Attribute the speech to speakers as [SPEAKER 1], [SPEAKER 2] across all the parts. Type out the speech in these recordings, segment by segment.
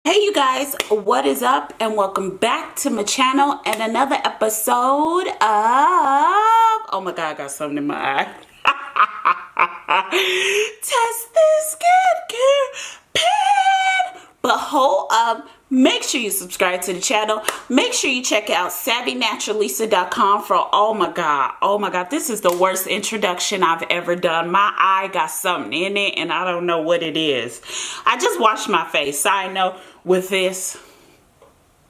[SPEAKER 1] Hey you guys, what is up and welcome back to my channel and another episode of, oh my god, I got something in my eye. Test this skincare pan. But hold up, make sure you subscribe to the channel. Make sure you check out savvynaturalisa.com for, oh my god, this is the worst introduction I've ever done. My eye got something in it and I don't know what it is. I just washed my face, side note, with this.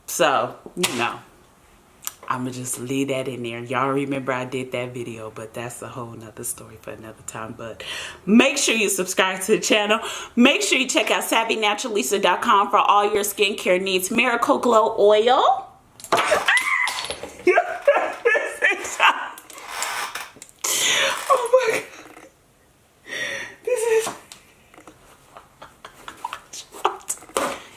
[SPEAKER 1] So, you know, I'ma just leave that in there. Y'all remember I did that video, but that's a whole nother story for another time. But make sure you subscribe to the channel. Make sure you check out savvynaturalisa.com for all your skincare needs. Miracle Glow Oil. Oh my god. This is...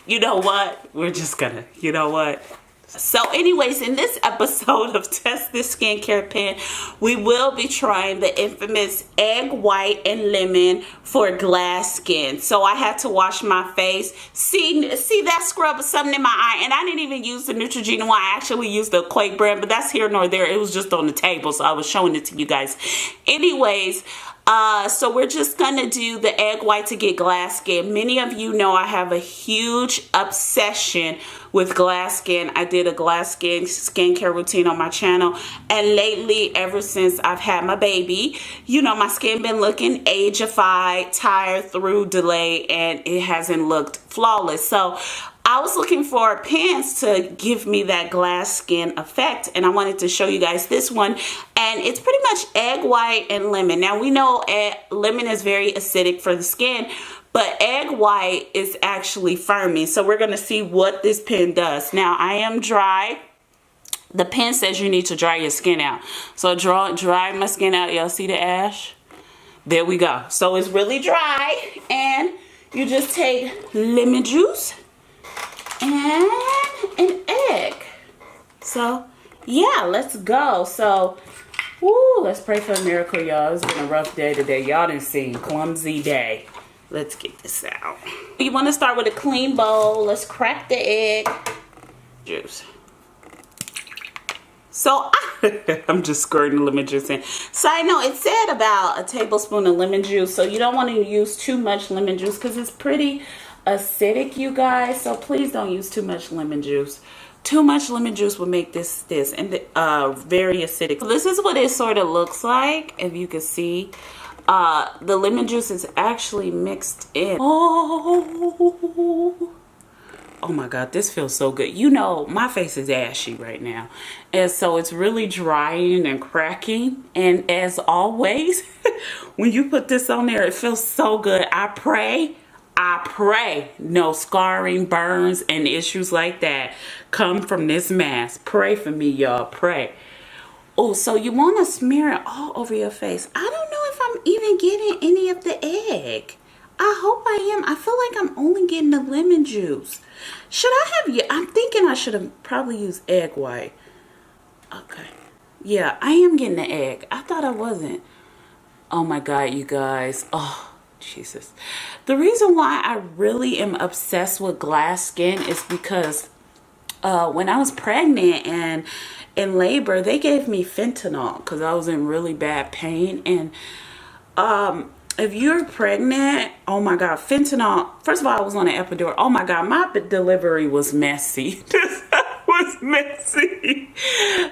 [SPEAKER 1] You know what? We're just gonna, you know what? So anyways, in this episode of Test This Skincare Pan, we will be trying the infamous egg white and lemon for glass skin. So I had to wash my face. See that scrub of something in my eye, and I didn't even use the Neutrogena one. I actually used the Quake brand, but that's here nor there. It was just on the table, so I was showing it to you guys. Anyways, so we're just gonna do the egg white to get glass skin. Many of you know I have a huge obsession with glass skin. I did a glass skin skincare routine on my channel, and lately, ever since I've had my baby, you know, my skin been looking ageified, tired through delay, and it hasn't looked flawless. So I was looking for pans to give me that glass skin effect, and I wanted to show you guys this one, and it's pretty much egg white and lemon. Now we know lemon is very acidic for the skin, but egg white is actually firming, so we're going to see what this pen does. Now I am dry. The pen says you need to dry your skin out, so dry my skin out. Y'all see the ash? There we go. So it's really dry, and you just take lemon juice and an egg. So yeah, let's go. So let's pray for a miracle, y'all. It's been a rough day today. Y'all done seen clumsy day. Let's get this out. You want to start with a clean bowl. Let's crack the egg juice. So I'm just squirting the lemon juice in. Side note, it said about a tablespoon of lemon juice, so you don't want to use too much lemon juice because it's pretty acidic, you guys. So please don't use too much lemon juice. Too much lemon juice will make this and very acidic. So this is what it sort of looks like, if you can see. The lemon juice is actually mixed in. Oh my god, this feels so good. You know, my face is ashy right now, and so it's really drying and cracking. And as always, when you put this on there, it feels so good. I pray no scarring, burns, and issues like that come from this mask. Pray for me, y'all. Pray. Oh, so you want to smear it all over your face. I don't know if I'm even getting any of the egg. I hope I am. I feel like I'm only getting the lemon juice. Should I have, I'm thinking I should have probably used egg white. Okay. Yeah, I am getting the egg. I thought I wasn't. Oh my god, you guys. Oh, Jesus. The reason why I really am obsessed with glass skin is because when I was pregnant and in labor, they gave me fentanyl because I was in really bad pain. And if you're pregnant, oh my god, fentanyl. First of all, I was on an epidural. Oh my god, my delivery was messy. This was messy.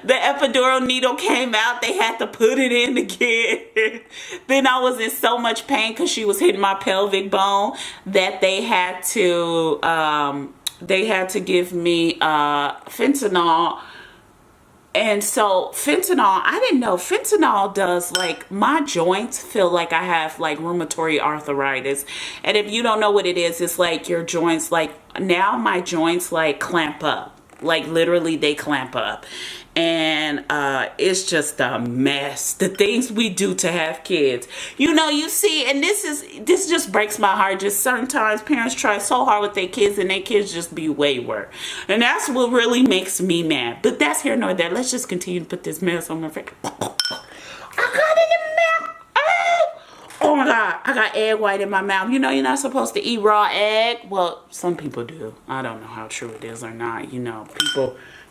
[SPEAKER 1] The epidural needle came out. They had to put it in again. Then I was in so much pain because she was hitting my pelvic bone that they had to give me fentanyl. And so fentanyl, I didn't know fentanyl does, like, my joints feel like I have like rheumatoid arthritis. And if you don't know what it is, it's like your joints, like now my joints like clamp up. Like literally they clamp up. And it's just a mess. The things we do to have kids. You know, you see, and this just breaks my heart. Just certain times parents try so hard with their kids and their kids just be wayward. And that's what really makes me mad. But that's here nor there. Let's just continue to put this mess on my face. I got it in the mouth. Oh my god, God, I got egg white in my mouth. You know you're not supposed to eat raw egg. Well, some people do. I don't know how true it is or not. You know,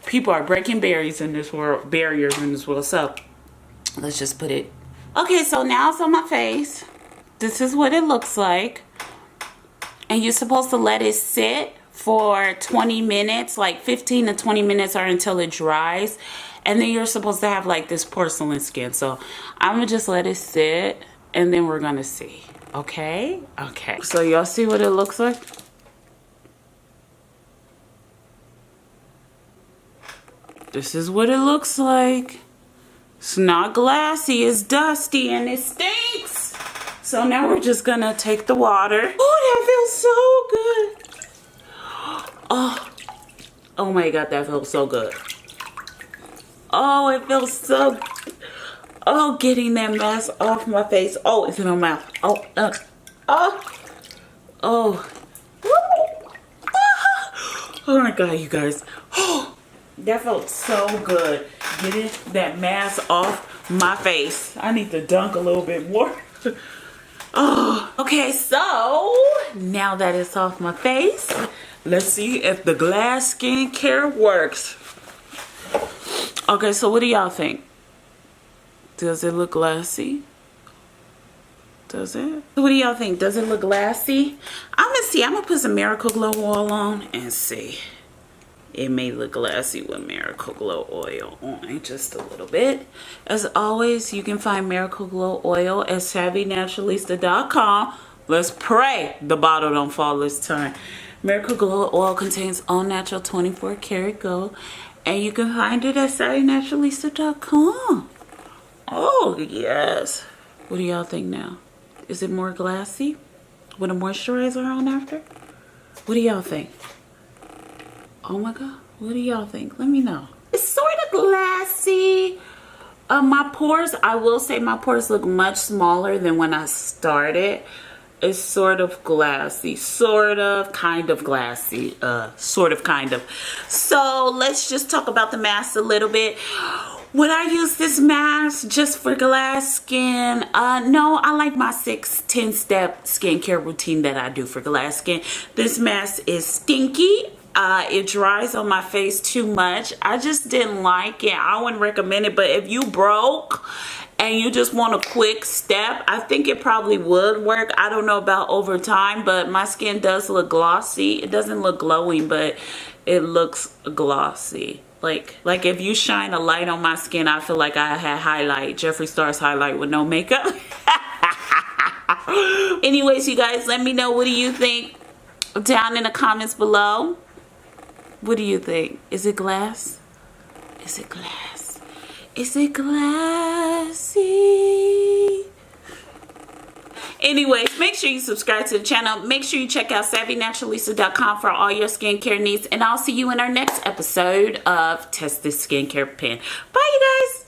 [SPEAKER 1] people are breaking barriers in this world. So let's just put it. Okay, so now it's on my face. This is what it looks like. And you're supposed to let it sit for 20 minutes, like 15 to 20 minutes or until it dries. And then you're supposed to have like this porcelain skin. So I'm gonna just let it sit and then we're gonna see. Okay? Okay. So y'all see what it looks like? This is what it looks like. It's not glassy, it's dusty and it stinks. So now we're just gonna take the water. Oh, that feels so good. Oh my God, that feels so good. Oh, it feels so good. Oh, getting that mask off my face. Oh, it's in my mouth. Oh. Oh my God, you guys. Oh, that felt so good. Getting that mask off my face. I need to dunk a little bit more. Oh, okay, so now that it's off my face, let's see if the glass skincare works. Okay, so what do y'all think? Does it look glassy? Does it? What do y'all think? Does it look glassy? I'm gonna see. I'm gonna put some Miracle Glow oil on and see. It may look glassy with Miracle Glow oil on just a little bit. As always, you can find Miracle Glow oil at savvynaturalista.com. Let's pray the bottle don't fall this time. Miracle Glow oil contains all natural 24 karat gold, and you can find it at savvynaturalista.com. Oh, yes. What do y'all think now? Is it more glassy with a moisturizer on after? What do y'all think? Oh my God, what do y'all think? Let me know. It's sort of glassy. My pores, I will say my pores look much smaller than when I started. It's sort of glassy, sort of, kind of glassy, sort of, kind of. So let's just talk about the mask a little bit. Would I use this mask just for glass skin? No, I like my 10 step skincare routine that I do for glass skin. This mask is stinky. It dries on my face too much. I just didn't like it. I wouldn't recommend it, but if you broke and you just want a quick step, I think it probably would work. I don't know about over time, but my skin does look glossy. It doesn't look glowing, but it looks glossy. Like if you shine a light on my skin, I feel like I had highlight, Jeffree Star's highlight with no makeup. Anyways, you guys, let me know, what do you think down in the comments below? What do you think? Is it glass? Is it glass? Is it glassy? Anyways, make sure you subscribe to the channel. Make sure you check out savvynaturalista.com for all your skincare needs. And I'll see you in our next episode of Test This Skincare Pen. Bye, you guys.